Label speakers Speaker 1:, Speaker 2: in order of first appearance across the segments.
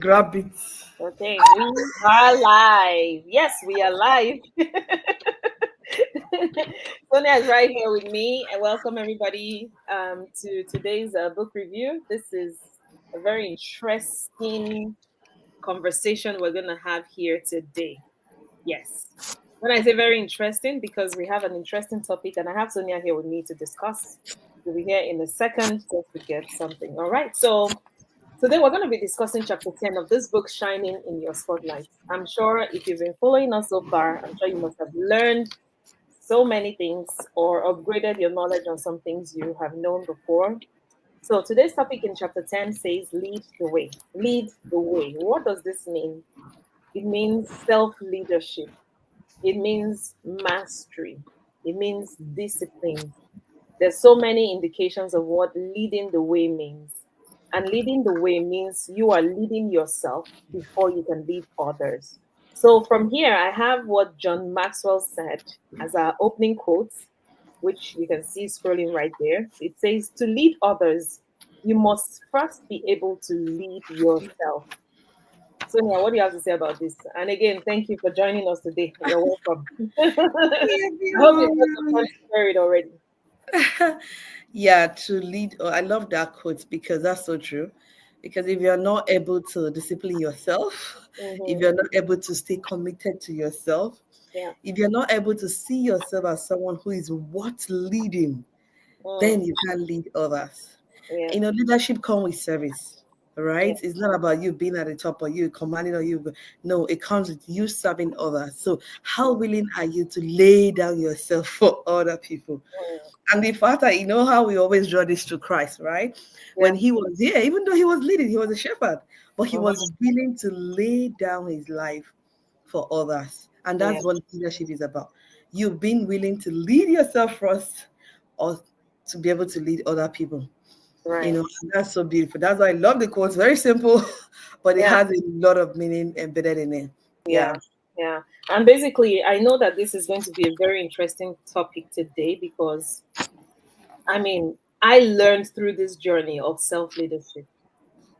Speaker 1: Grab it.
Speaker 2: Okay, we are live. Yes, we are live. Sonia is right here with me, and welcome everybody to today's book review. This is a very interesting conversation we're going to have here today. Yes. When I say very interesting, because we have an interesting topic, and I have Sonia here with me to discuss. We'll be here in a second just to get something. All right. So today we're going to be discussing chapter 10 of this book, Shining in Your Spotlight. I'm sure if you've been following us so far, I'm sure you must have learned so many things or upgraded your knowledge on some things you have known before. So today's topic in chapter 10 says lead the way. Lead the way. What does this mean? It means self-leadership. It means mastery. It means discipline. There's so many indications of what leading the way means. And leading the way means you are leading yourself before you can lead others. So from here, I have what John Maxwell said as our opening quotes, which you can see scrolling right there. It says, to lead others, you must first be able to lead yourself. Sonia, what do you have to say about this? And again, thank you for joining us today. You're welcome. I hope you've got some time to share it already.
Speaker 1: Yeah, to lead. Oh, I love that quote because that's so true. Because if you're not able to discipline yourself, if
Speaker 2: Hmm.
Speaker 1: you're not able to stay committed to yourself,
Speaker 2: Yeah.
Speaker 1: if you're not able to see yourself as someone who is worth leading,
Speaker 2: Mm.
Speaker 1: then you can lead others.
Speaker 2: Yeah.
Speaker 1: Leadership comes with service,
Speaker 2: Yeah.
Speaker 1: right? It's not about you being at the top or you commanding or you. No, it comes with you serving others. So, how
Speaker 2: Mm.
Speaker 1: willing are you to lay down yourself for other people?
Speaker 2: Mm.
Speaker 1: And the fact that how we always draw this to Christ, right? When
Speaker 2: Yeah.
Speaker 1: he was here, even though he was leading, he was a shepherd, but he
Speaker 2: Mhm.
Speaker 1: was willing to lay down his life for others. And
Speaker 2: Yeah.
Speaker 1: that's what leadership is about. You being willing to lead yourself first or to be able to lead other people.
Speaker 2: Right.
Speaker 1: And that's so beautiful. That's why I love the quote. Very simple, but it
Speaker 2: Yeah.
Speaker 1: has a lot of meaning embedded in it.
Speaker 2: Yeah.
Speaker 1: Yeah.
Speaker 2: Yeah. And basically, I know that this is going to be a very interesting topic today because, I mean, I learned through this journey of self leadership.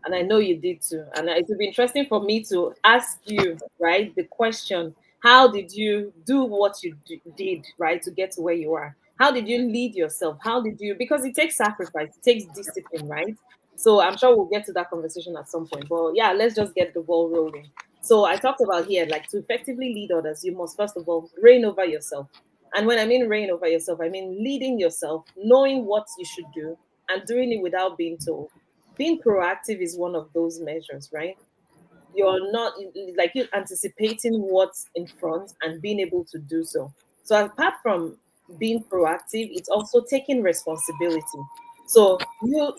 Speaker 2: And I know you did too. And it would be interesting for me to ask you, right, the question: how did you do what you did, right, to get to where you are? How did you lead yourself? How did you? Because it takes sacrifice, it takes discipline, right? So I'm sure we'll get to that conversation at some point. But yeah, let's just get the ball rolling. So I talked about here, like to effectively lead others, you must first of all reign over yourself. And when I mean reign over yourself, I mean leading yourself, knowing what you should do, and doing it without being told. Being proactive is one of those measures, right? You're not like you anticipating what's in front and being able to do so. So apart from being proactive, it's also taking responsibility. So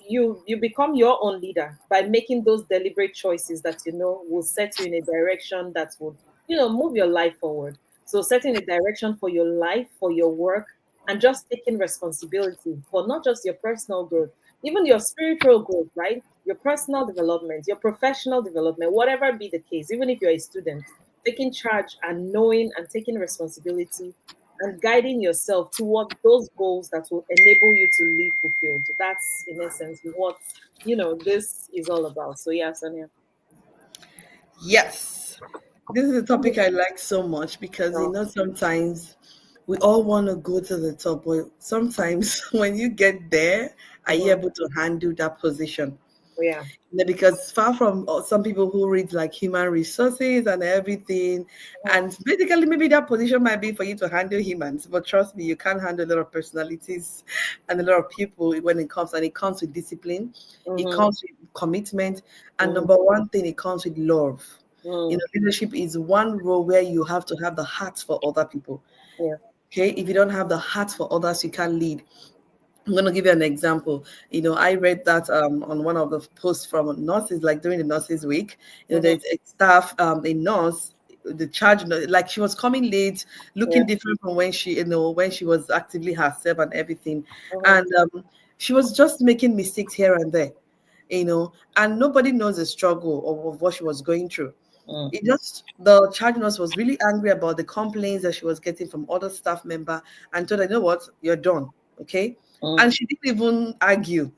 Speaker 2: you become your own leader by making those deliberate choices that will set you in a direction that would move your life forward. So setting a direction for your life, for your work, and just taking responsibility for not just your personal growth, even your spiritual growth, right? Your personal development, your professional development, whatever be the case, even if you're a student, taking charge and knowing and taking responsibility and guiding yourself towards those goals that will enable you to live fulfilled. That's in essence what this is all about. So yeah, Sonia.
Speaker 1: Yes. This is a topic I like so much because
Speaker 2: Oh,
Speaker 1: sometimes we all want to go to the top, but sometimes when you get there, are you
Speaker 2: mhm.
Speaker 1: able to handle that position?
Speaker 2: Yeah.
Speaker 1: Because far from some people who read like human resources and everything,
Speaker 2: Mhm.
Speaker 1: and basically maybe that position might be for you to handle humans, but trust me, you can't handle a lot of personalities and a lot of people when it comes with discipline, it
Speaker 2: Mhm.
Speaker 1: comes with commitment, and
Speaker 2: Mhm.
Speaker 1: number one thing, it comes with love.
Speaker 2: Mhm.
Speaker 1: Leadership is one role where you have to have the heart for other people.
Speaker 2: Yeah.
Speaker 1: Okay, if you don't have the heart for others, you can't lead. I'm going to give you an example. I read that on one of the posts from nurses, like during the nurses week.
Speaker 2: Mhm.
Speaker 1: There's a staff, a nurse, the charge, like she was coming late,
Speaker 2: Yeah.
Speaker 1: looking different from when she was actively herself and everything,
Speaker 2: Mhm.
Speaker 1: and she was just making mistakes here and there, and nobody knows the struggle of what she was going through.
Speaker 2: Mhm.
Speaker 1: The charge nurse was really angry about the complaints that she was getting from other staff member and told her, you know what, you're done. Okay.
Speaker 2: Mhm.
Speaker 1: And she didn't even argue.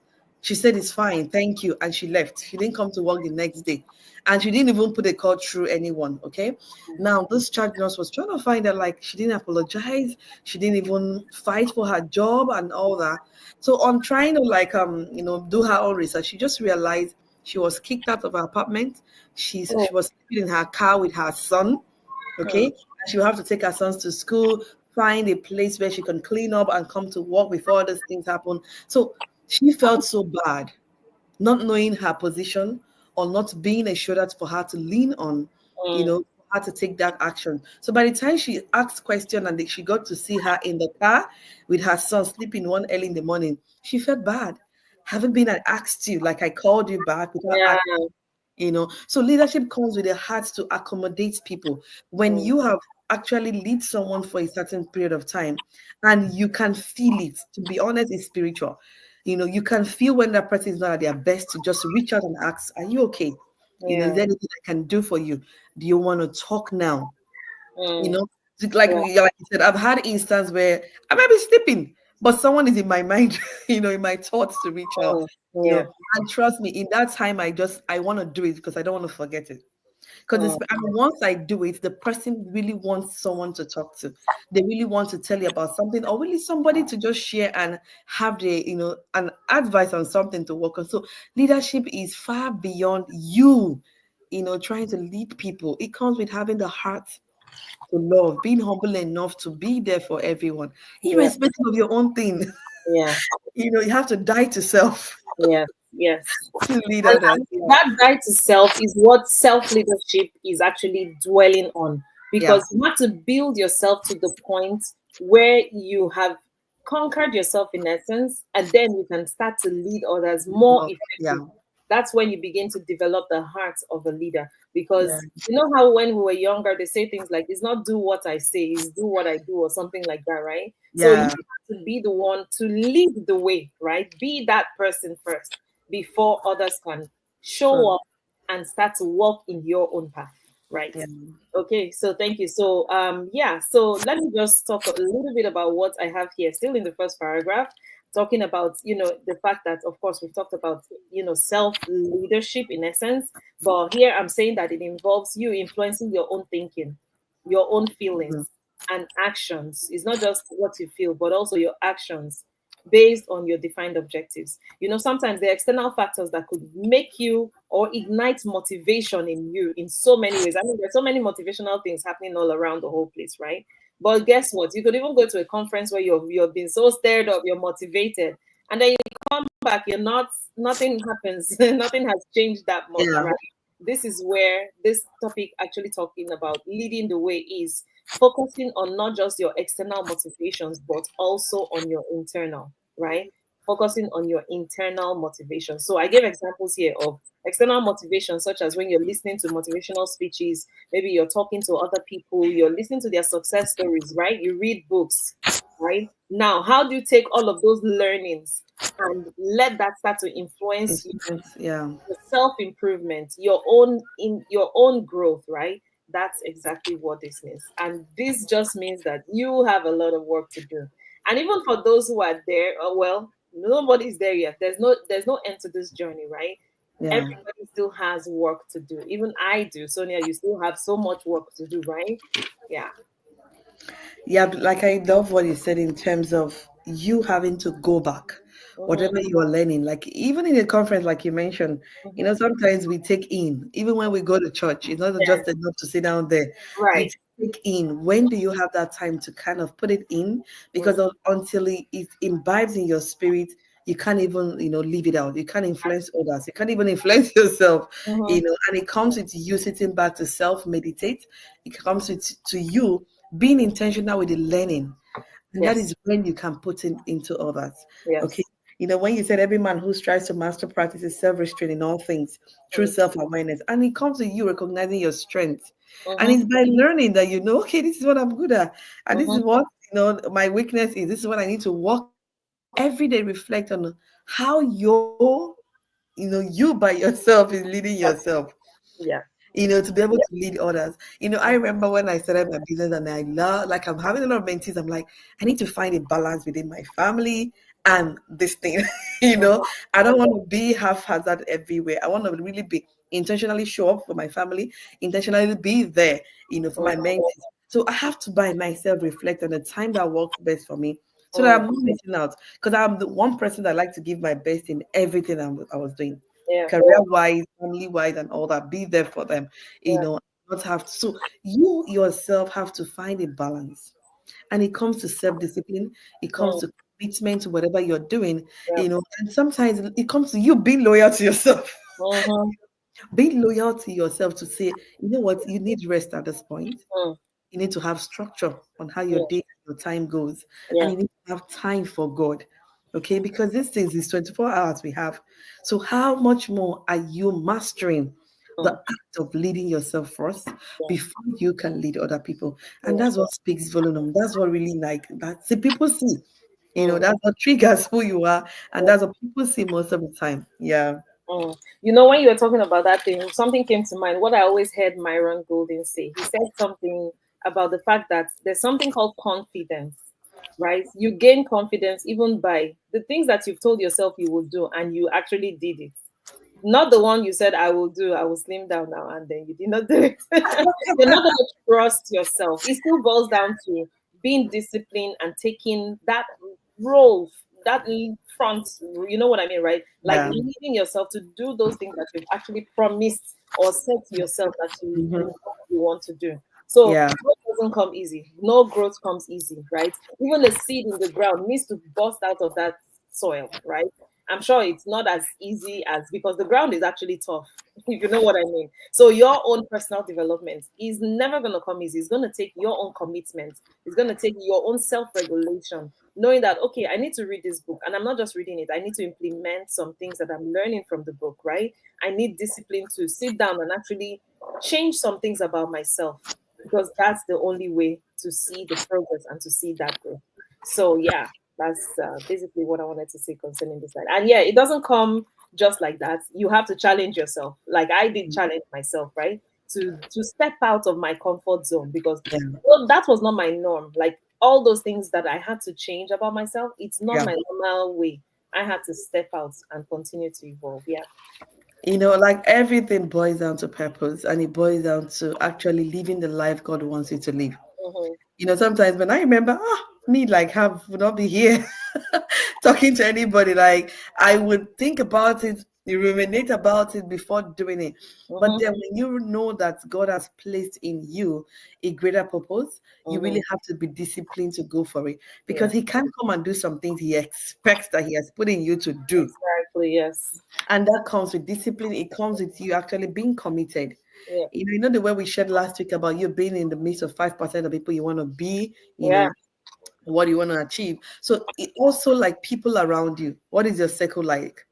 Speaker 1: She said, it's fine, thank you. And she left. She didn't come to work the next day. And she didn't even put a call through anyone. Okay. Now, this charge nurse was trying to find her, like, she didn't apologize. She didn't even fight for her job and all that. So on trying to, like, do her own research, she just realized she was kicked out of her apartment. She was sleeping in her car with her son. Okay. And she will have to take her sons to school, find a place where she can clean up and come to work before all these things happen. So she felt so bad, not knowing her position or not being a shoulder for her to lean on, for her to take that action. So by the time she asked question and she got to see her in the car with her son sleeping one early in the morning, she felt bad. Haven't been asked you, like I called you back without asking, So leadership comes with a heart to accommodate people. When you have actually lead someone for a certain period of time and you can feel it, to be honest, it's spiritual. You can feel when that person is not at their best to just reach out and ask, are you okay? Is there anything I can do for you? Do you want to talk now? Like you said, I've had instances where I might be sleeping, but someone is in my mind, in my thoughts to reach out. And trust me, in that time, I want to do it because I don't want to forget it. Because once I do it, the person really wants someone to talk to. They really want to tell you about something, or really somebody to just share and have an advice on something to work on. So leadership is far beyond you, trying to lead people. It comes with having the heart to love, being humble enough to be there for everyone, irrespective of your own thing.
Speaker 2: Yeah.
Speaker 1: You have to die to self.
Speaker 2: Yes.
Speaker 1: To lead others.
Speaker 2: That die to self is what self-leadership is actually dwelling on, because you have to build yourself to the point where you have conquered yourself in essence, and then you can start to lead others more effectively. That's when you begin to develop the heart of a leader. Because you know how when we were younger, they say things like, it's not do what I say, it's do what I do, or something like that, right? So you have to be the one to lead the way, right? Be that person first before others can show up and start to walk in your own path, right? Okay, so thank you. So so let me just talk a little bit about what I have here, still in the first paragraph, talking about the fact that, of course, we've talked about self-leadership in essence, but here I'm saying that it involves you influencing your own thinking, your own feelings and actions. It's not just what you feel, but also your actions based on your defined objectives. Sometimes there are external factors that could make you or ignite motivation in you in so many ways. I mean, there's so many motivational things happening all around the whole place, right? But guess what? You could even go to a conference where you've been so stirred up, you're motivated, and then you come back, nothing happens, nothing has changed that much, right? This is where this topic actually talking about leading the way is focusing on not just your external motivations, but also on your internal, right? Focusing on your internal motivation. So I gave examples here of external motivation, such as when you're listening to motivational speeches, maybe you're talking to other people, you're listening to their success stories, right? You read books, right? Now, how do you take all of those learnings and let that start to influence you? Your self-improvement, your own growth, right? That's exactly what this means. And this just means that you have a lot of work to do. And even for those who are there, nobody's there yet. There's no end to this journey, right? Everybody still has work to do. Even I do. Sonia, you still have so much work to do, right?
Speaker 1: Like I love what you said in terms of you having to go back, whatever you are learning. Like even in a conference, like you mentioned, sometimes we take in, even when we go to church, it's not just enough to sit down there.
Speaker 2: Right.
Speaker 1: We take in. When do you have that time to kind of put it in? Because until it imbibes in your spirit, you can't even, leave it out. You can't influence others. You can't even influence yourself, and it comes with you sitting back to self-meditate. It comes to you being intentional with the learning. And that is when you can put it into others. Okay. When you said every man who strives to master practices self-restraint in all things through self-awareness, and it comes to you recognizing your strengths. And it's by learning that okay, this is what I'm good at. And this is what, my weakness is. This is what I need to work every day. Reflect on how you by yourself is leading yourself. To be able to lead others. I remember when I started my business and I'm having a lot of mentees. I'm like, I need to find a balance within my family and this thing. I don't want to be haphazard everywhere. I want to really be intentionally show up for my family, intentionally be there, for my mentees. So I have to by myself reflect on the time that works best for me so that I'm not missing out. Because I'm the one person that like to give my best in everything I was doing, career-wise, family-wise, and all that. Be there for them, not have to. So you yourself have to find a balance. And it comes to self-discipline, it comes to commitment to whatever you're doing, and sometimes it comes to you being loyal to yourself. Being loyal to yourself to say, you know what, you need rest at this point. You need to have structure on how your day, your time goes, and you need to have time for God. Okay, because this thing is 24 hours we have. So how much more are you mastering the act of leading yourself first before you can lead other people? And that's what speaks volume. That's what really like that. See, people see, that's what triggers who you are, and that's what people see most of the time. Yeah.
Speaker 2: When you were talking about that thing, something came to mind. What I always heard Myron Golden say, he said something about the fact that there's something called confidence, right? You gain confidence even by the things that you've told yourself you will do, and you actually did it. Not the one you said, I will slim down now, and then you did not do it. You're not going to trust yourself. It still boils down to being disciplined and taking that role, that front, you know what I mean, right? Like leading yourself to do those things that you've actually promised or said to yourself that you want to do. So growth doesn't come easy. No growth comes easy, right? Even a seed in the ground needs to burst out of that soil, right? I'm sure it's not as easy as, because the ground is actually tough, if you know what I mean. So your own personal development is never going to come easy. It's going to take your own commitment. It's going to take your own self-regulation, knowing that, okay, I need to read this book, and I'm not just reading it. I need to implement some things that I'm learning from the book, right? I need discipline to sit down and actually change some things about myself, because that's the only way to see the progress and to see that growth. So yeah, that's basically what I wanted to say concerning this slide. And yeah, it doesn't come just like that. You have to challenge yourself. Like I did challenge myself, right? To step out of my comfort zone, because that was not my norm. Like all those things that I had to change about myself, it's not my normal way. I had to step out and continue to evolve. Yeah.
Speaker 1: Like everything boils down to purpose, and it boils down to actually living the life God wants you to live. Sometimes when I remember, me like would not be here talking to anybody, like I would think about it, you ruminate about it before doing it. But then when you know that God has placed in you a greater purpose, you really have to be disciplined to go for it, because he can't come and do some things he expects that he has put in you to do.
Speaker 2: Exactly, yes.
Speaker 1: And that comes with discipline. It comes with you actually being committed. You know the way we shared last week about you being in the midst of 5% of people you want to be, you know, what you want to achieve. So it also like people around you. What is your circle like?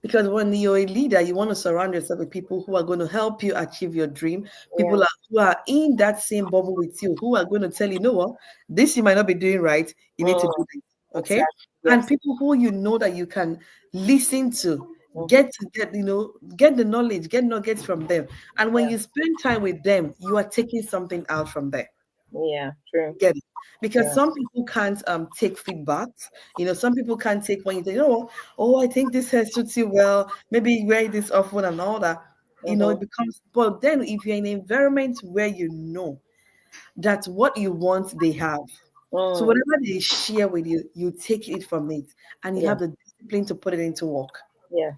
Speaker 1: Because when you're a leader, you want to surround yourself with people who are going to help you achieve your dream. People who are in that same bubble with you, who are going to tell you, know what, this you might not be doing right. You need to do this. Okay. Exactly. And people who you know that you can listen to, get the knowledge, get nuggets from them. And when you spend time with them, you are taking something out from there.
Speaker 2: Yeah, true.
Speaker 1: Get it? Because some people can't take feedback. Some people can't take when you say, I think this hair suits you well. Maybe wear this often and all that. It becomes. But then, if you're in an environment where you know that what you want, they have. So whatever they share with you, you take it from it, and you have the discipline to put it into work.
Speaker 2: Yes.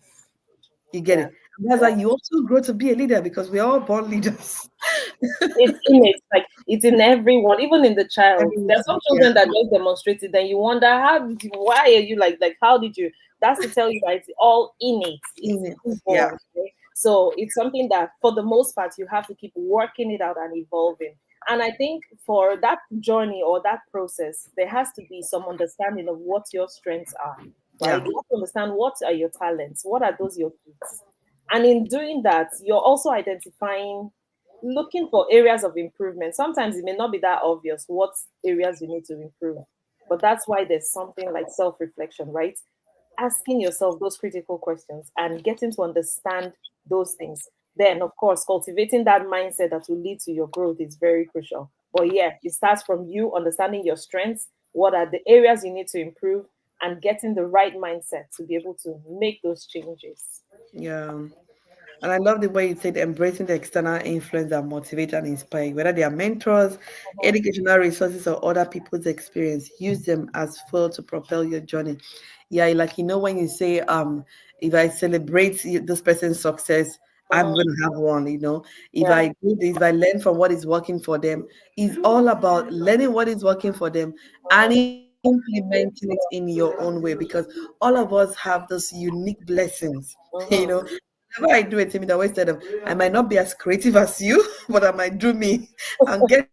Speaker 1: You get it. And that's why you also grow to be a leader, because we're all born leaders.
Speaker 2: It's innate, like it's in everyone, even in the child. There's some children that just demonstrate it, then you wonder why are you like how did you? That's to tell you that it's all innate. It's born, okay? So it's something that for the most part you have to keep working it out and evolving. And I think for that journey or that process, there has to be some understanding of what your strengths are. Right? You have to understand what are your talents, what are those your gifts. And in doing that, you're also identifying, looking for areas of improvement. Sometimes it may not be that obvious what areas you need to improve, but that's why there's something like self-reflection, right? Asking yourself those critical questions and getting to understand those things. Then, of course, cultivating that mindset that will lead to your growth is very crucial. But yeah, it starts from you understanding your strengths. What are the areas you need to improve? and getting the right mindset to be able to make those changes.
Speaker 1: Yeah. And I love the way you said embracing the external influence that motivate and inspire, whether they are mentors,
Speaker 2: Mhm.
Speaker 1: educational resources, or other people's experience. Use them as fuel to propel your journey. Yeah, like when you say, if I celebrate this person's success, I'm
Speaker 2: Mhm.
Speaker 1: gonna have one. If
Speaker 2: Yeah.
Speaker 1: I do this, if I learn from what is working for them, it's all about learning what is working for them and
Speaker 2: Mhm.
Speaker 1: implementing it in your own way, because all of us have this unique blessings. you know
Speaker 2: Mhm.
Speaker 1: Whenever I do it, Timmy, I always tell them, I might not be as creative as you, but I might do me and get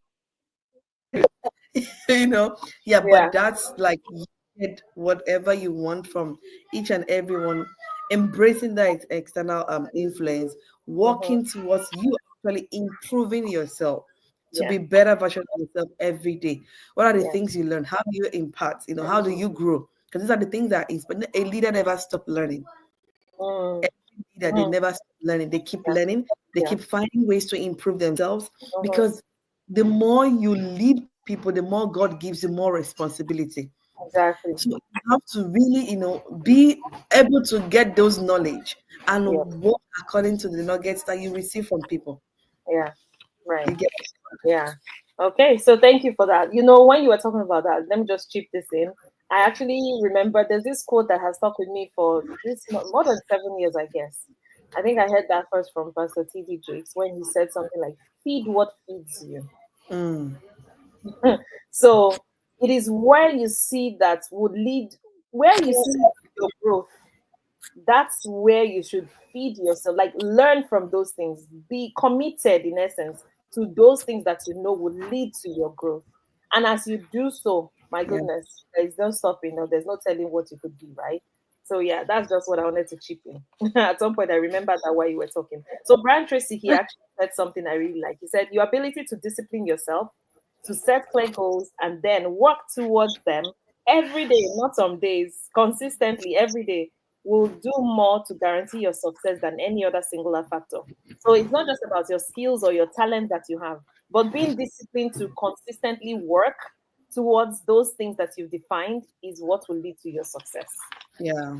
Speaker 1: yeah, but
Speaker 2: Yeah.
Speaker 1: that's like you get whatever you want from each and everyone, embracing that external influence,
Speaker 2: Mhm.
Speaker 1: working towards you actually improving yourself to
Speaker 2: Yeah.
Speaker 1: be better version of yourself every day. What are the
Speaker 2: Yeah.
Speaker 1: things you learn? How do you impact? How do you grow? Because these are the things that is, but a leader never stop learning.
Speaker 2: Mm.
Speaker 1: Every leader, they
Speaker 2: Mm.
Speaker 1: never stop learning. They keep
Speaker 2: Yeah.
Speaker 1: learning. They
Speaker 2: Yeah.
Speaker 1: keep finding ways to improve themselves,
Speaker 2: Mhm.
Speaker 1: because the more you lead people, the more God gives you more responsibility.
Speaker 2: Exactly.
Speaker 1: So you have to really, be able to get those knowledge and
Speaker 2: Yeah.
Speaker 1: work according to the nuggets that you receive from people.
Speaker 2: Yeah. Right.
Speaker 1: You get
Speaker 2: Yeah. Okay. So thank you for that. When you were talking about that, let me just chip this in. I actually remember there's this quote that has stuck with me for this more than 7 years, I guess. I think I heard that first from Pastor T.D. Jakes when he said something like, "Feed what feeds you."
Speaker 1: mm,
Speaker 2: So it is where you see that would lead, where you see your growth, that's where you should feed yourself, like learn from those things, be committed in essence to those things that you know will lead to your growth. And as you do so, my
Speaker 1: yeah.
Speaker 2: goodness, there is no stopping, or there's no telling what you could be, right? So yeah, that's just what I wanted to chip in. At some point I remembered that while you were talking. So Brian Tracy, he actually said something I really like. He said your ability to discipline yourself, to set clear goals, and then work towards them every day, not some days, consistently every day, will do more to guarantee your success than any other singular factor. So it's not just about your skills or your talent that you have, but being disciplined to consistently work towards those things that you've defined is what will lead to your success.
Speaker 1: Yeah,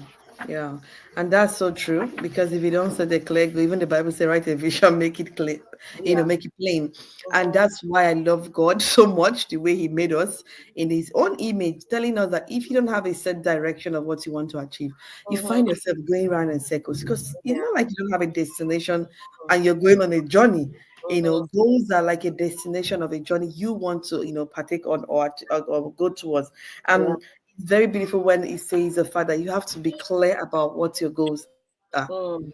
Speaker 1: yeah, and that's so true, because if you don't set a clear goal, even the Bible says, write a vision, make it clear,
Speaker 2: Yeah.
Speaker 1: make it plain. And
Speaker 2: Mhm.
Speaker 1: that's why I love God so much, the way He made us in His own image, telling us that if you don't have a set direction of what you want to achieve, you find
Speaker 2: Mhm.
Speaker 1: yourself going around in circles, because it's
Speaker 2: Yeah.
Speaker 1: not like you don't have a destination and you're going on a journey.
Speaker 2: Mhm.
Speaker 1: Goals are like a destination of a journey you want to, partake on, or go towards.
Speaker 2: Yeah.
Speaker 1: It's very beautiful when it says, Father, you have to be clear about what your goals are.
Speaker 2: Mm.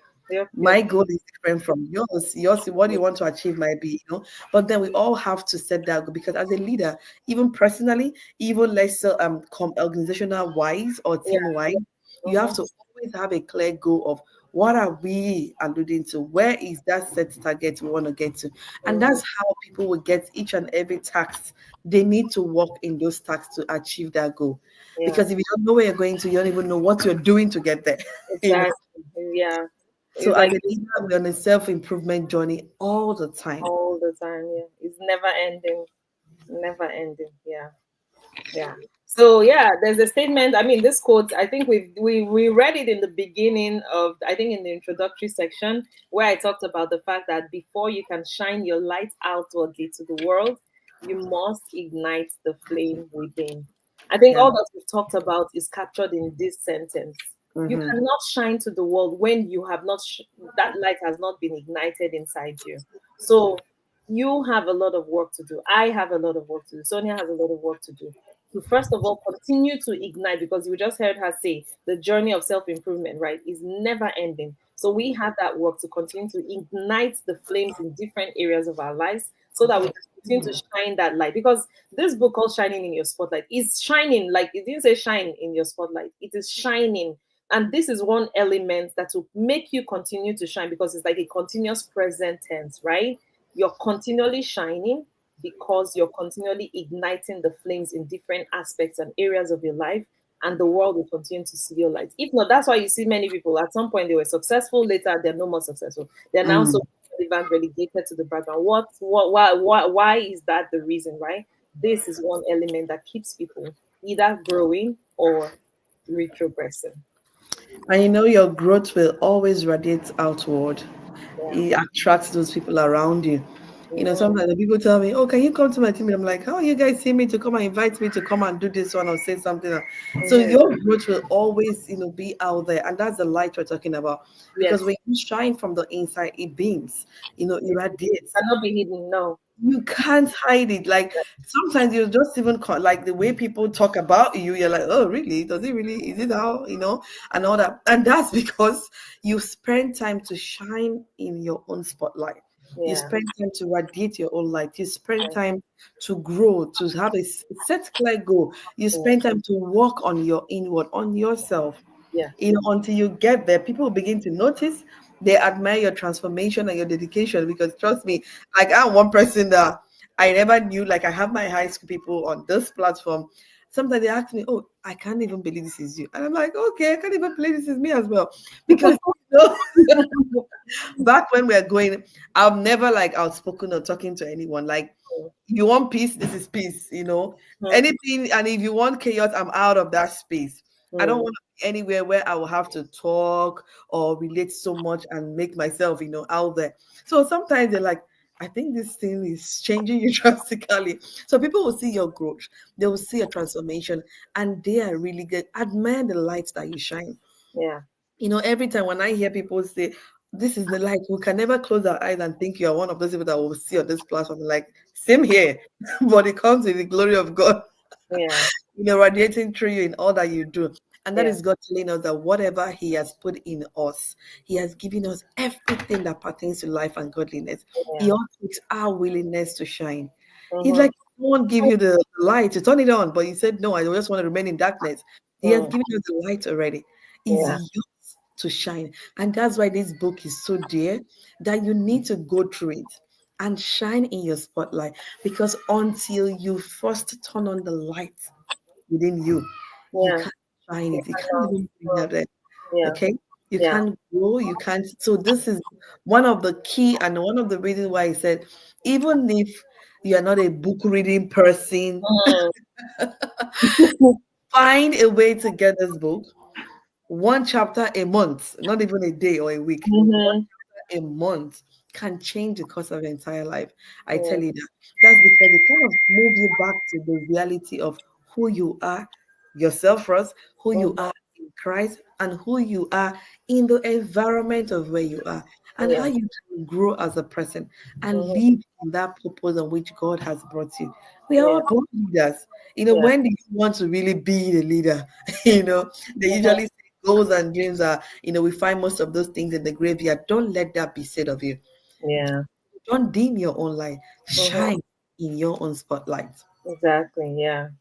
Speaker 1: My
Speaker 2: Yep.
Speaker 1: goal
Speaker 2: Yep.
Speaker 1: is different from yours. What you want to achieve might be. But then we all have to set that goal, because as a leader, even personally, even less so, organizational wise or
Speaker 2: Yeah.
Speaker 1: team wise, you have
Speaker 2: Mhm.
Speaker 1: to always have a clear goal of what are we alluding to? Where is that set target we want to get to? And
Speaker 2: Mhm.
Speaker 1: that's how people will get each and every task they need to work in those tasks to achieve that goal.
Speaker 2: Yeah.
Speaker 1: Because if you don't know where you're going to, you don't even know what you're doing to get there. you know.
Speaker 2: Exactly. Yeah.
Speaker 1: So
Speaker 2: It's
Speaker 1: as
Speaker 2: like
Speaker 1: a leader, we're on a self-improvement journey all the time.
Speaker 2: all the time. Yeah. It's never ending. Never ending. Yeah. Yeah. So yeah, there's a statement. I mean, this quote, I think we read it in the beginning of, I think in the introductory section, where I talked about the fact that before you can shine your light outwardly to the world, you must ignite the flame within. I think
Speaker 1: Yeah.
Speaker 2: all that we've talked about is captured in this sentence. You
Speaker 1: Mm-hmm.
Speaker 2: cannot shine to the world when you have not that light has not been ignited inside you. So you have a lot of work to do. I have a lot of work to do. Sonia has a lot of work to do to first of all continue to ignite, because you just heard her say the journey of self-improvement, right, is never ending. So we have that work to continue to ignite the flames in different areas of our lives so that we can continue to shine that light. Because this book called Shining in Your Spotlight is shining, like it didn't say shine in your spotlight, it is shining. And this is one element that will make you continue to shine, because it's like a continuous present tense, right? You're continually shining because you're continually igniting the flames in different aspects and areas of your life, and the world will continue to see your light. If not, that's why you see many people at some point they were successful, later they're no more successful. They're now so
Speaker 1: Mm.
Speaker 2: relevant, relegated to the background. Why is that the reason, right? This is one element that keeps people either growing or retrogressing.
Speaker 1: And your growth will always radiate outward.
Speaker 2: Yeah.
Speaker 1: It attracts those people around you.
Speaker 2: Mhm.
Speaker 1: Sometimes the people tell me, "Oh, can you come to my team?" And I'm like, "How you guys see me to come and invite me to come and do this one or say something?" So
Speaker 2: Mhm.
Speaker 1: your growth will always, be out there, and that's the light we're talking about. Because
Speaker 2: Yes.
Speaker 1: when you shine from the inside, it beams. It
Speaker 2: It
Speaker 1: radiates.
Speaker 2: cannot be hidden. No.
Speaker 1: You can't hide it. Like sometimes you just even like the way people talk about you. You're like, "Oh, really? Does it really? Is it how and all that?" And that's because you spend time to shine in your own spotlight. You
Speaker 2: Yeah.
Speaker 1: spend time to radiate your own light. You spend time to grow, to have a set clear goal. You
Speaker 2: Yeah.
Speaker 1: spend time to work on your inward, on yourself.
Speaker 2: Yeah.
Speaker 1: Until you get there, people will begin to notice. They admire your transformation and your dedication. Because trust me, like I'm one person that I never knew. Like I have my high school people on this platform. Sometimes they ask me, "Oh, I can't even believe this is you," and I'm like, "Okay, I can't even believe this is me as well," because back when we are going, I'm never like outspoken or talking to anyone. Like, if you want peace, this is peace.
Speaker 2: Mhm.
Speaker 1: Anything, and if you want chaos, I'm out of that space. I don't
Speaker 2: Mhm.
Speaker 1: want to be anywhere where I will have to talk or relate so much and make myself, out there. So sometimes they're like, I think this thing is changing you drastically. So people will see your growth, they will see a transformation, and they are really good. Admire the light that you shine.
Speaker 2: Yeah.
Speaker 1: Every time when I hear people say, "This is the light," we can never close our eyes and think you are one of those people that will see on this platform. Like, same here, but it comes with the glory of God,
Speaker 2: Yeah.
Speaker 1: radiating through you in all that you do. And that
Speaker 2: Yeah.
Speaker 1: is God telling us that whatever He has put in us, He has given us everything that pertains to life and godliness.
Speaker 2: Yeah.
Speaker 1: He also takes our willingness to shine. He's
Speaker 2: Mhm.
Speaker 1: like, someone give you the light to turn it on, but He said, "No, I just want to remain in darkness." He has
Speaker 2: Mm.
Speaker 1: given us the light already. It's
Speaker 2: Yeah.
Speaker 1: yours to shine. And that's why this book is so dear, that you need to go through it and shine in your spotlight. Because until you first turn on the light within you, you
Speaker 2: Yeah.
Speaker 1: can't shine
Speaker 2: You
Speaker 1: it. You can't
Speaker 2: cannot.
Speaker 1: even bring out there.
Speaker 2: Yeah.
Speaker 1: Okay? You
Speaker 2: Yeah.
Speaker 1: can't grow. You can't. So this is one of the key and one of the reasons why I said, even if you are not a book reading person,
Speaker 2: Mm.
Speaker 1: find a way to get this book. One chapter a month, not even a day or a week. One
Speaker 2: Mhm.
Speaker 1: chapter a month can change the course of your entire life. I
Speaker 2: Yeah.
Speaker 1: tell you that. That's because it kind of moves you back to the reality of who you are, yourself first, who you
Speaker 2: Mhm.
Speaker 1: are in Christ, and who you are in the environment of where you are, and how
Speaker 2: Yeah.
Speaker 1: you can grow as a person and
Speaker 2: Mhm.
Speaker 1: live in that purpose on which God has brought you. We are
Speaker 2: Yeah.
Speaker 1: all born leaders.
Speaker 2: Yeah.
Speaker 1: When do you want to really be the leader? They
Speaker 2: Mhm.
Speaker 1: usually goals and dreams are, we find most of those things in the graveyard. Don't let that be said of you.
Speaker 2: Yeah.
Speaker 1: Don't dim your own light.
Speaker 2: Mhm.
Speaker 1: Shine in your own spotlight.
Speaker 2: Exactly. Yeah.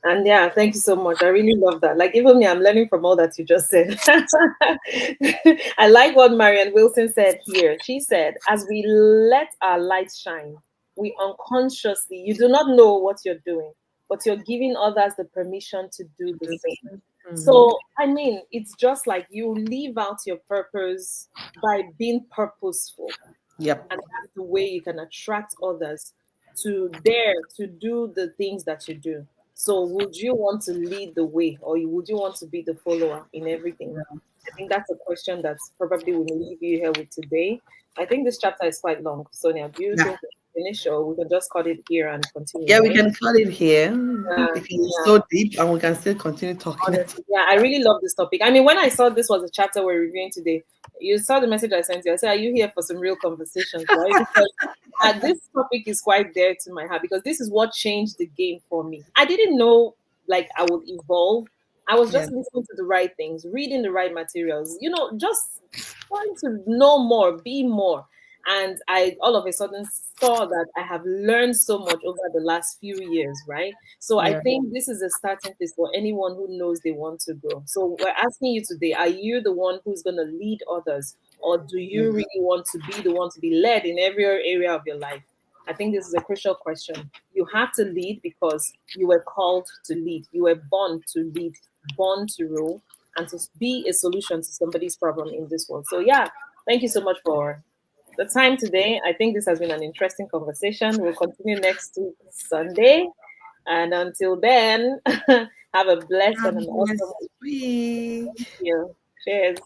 Speaker 2: And yeah, thank you so much. I really love that. Like even me, I'm learning from all that you just said. I like what Marianne Wilson said here. She said, as we let our light shine, we unconsciously, you do not know what you're doing, but you're giving others the permission to do the same.
Speaker 1: Mm-hmm.
Speaker 2: So, I mean, it's just like you live out your purpose by being purposeful.
Speaker 1: Yep.
Speaker 2: And that's the way you can attract others to dare to do the things that you do. So would you want to lead the way, or would you want to be the follower in everything? I think that's a question that's probably will leave you here with today. I think this chapter is quite long. Sonia, do you
Speaker 1: Yeah.
Speaker 2: think we can finish, or we can just cut it here and continue,
Speaker 1: Yeah, we
Speaker 2: right?
Speaker 1: can cut it here
Speaker 2: Yeah,
Speaker 1: because it's
Speaker 2: yeah.
Speaker 1: so deep and we can still continue talking.
Speaker 2: Honestly, yeah, I really love this topic. I mean, when I saw this was a chapter we're reviewing today, you saw the message I sent you. I said, "Are you here for some real conversations?" Right? Because this topic is quite dear to my heart because this is what changed the game for me. I didn't know like I would evolve. I was
Speaker 1: Yeah.
Speaker 2: just listening to the right things, reading the right materials. Just trying to know more, be more. And I all of a sudden saw that I have learned so much over the last few years, right? So I
Speaker 1: Yeah.
Speaker 2: think this is a starting place for anyone who knows they want to grow. So we're asking you today, are you the one who's going to lead others? Or do you really want to be the one to be led in every area of your life? I think this is a crucial question. You have to lead because you were called to lead. You were born to lead, born to rule, and to be a solution to somebody's problem in this world. So, yeah, thank you so much for the time today. I think this has been an interesting conversation. We'll continue next week, Sunday. And until then, Have a blessed
Speaker 1: Have
Speaker 2: and
Speaker 1: a
Speaker 2: an awesome
Speaker 1: blessed week.
Speaker 2: week. Cheers.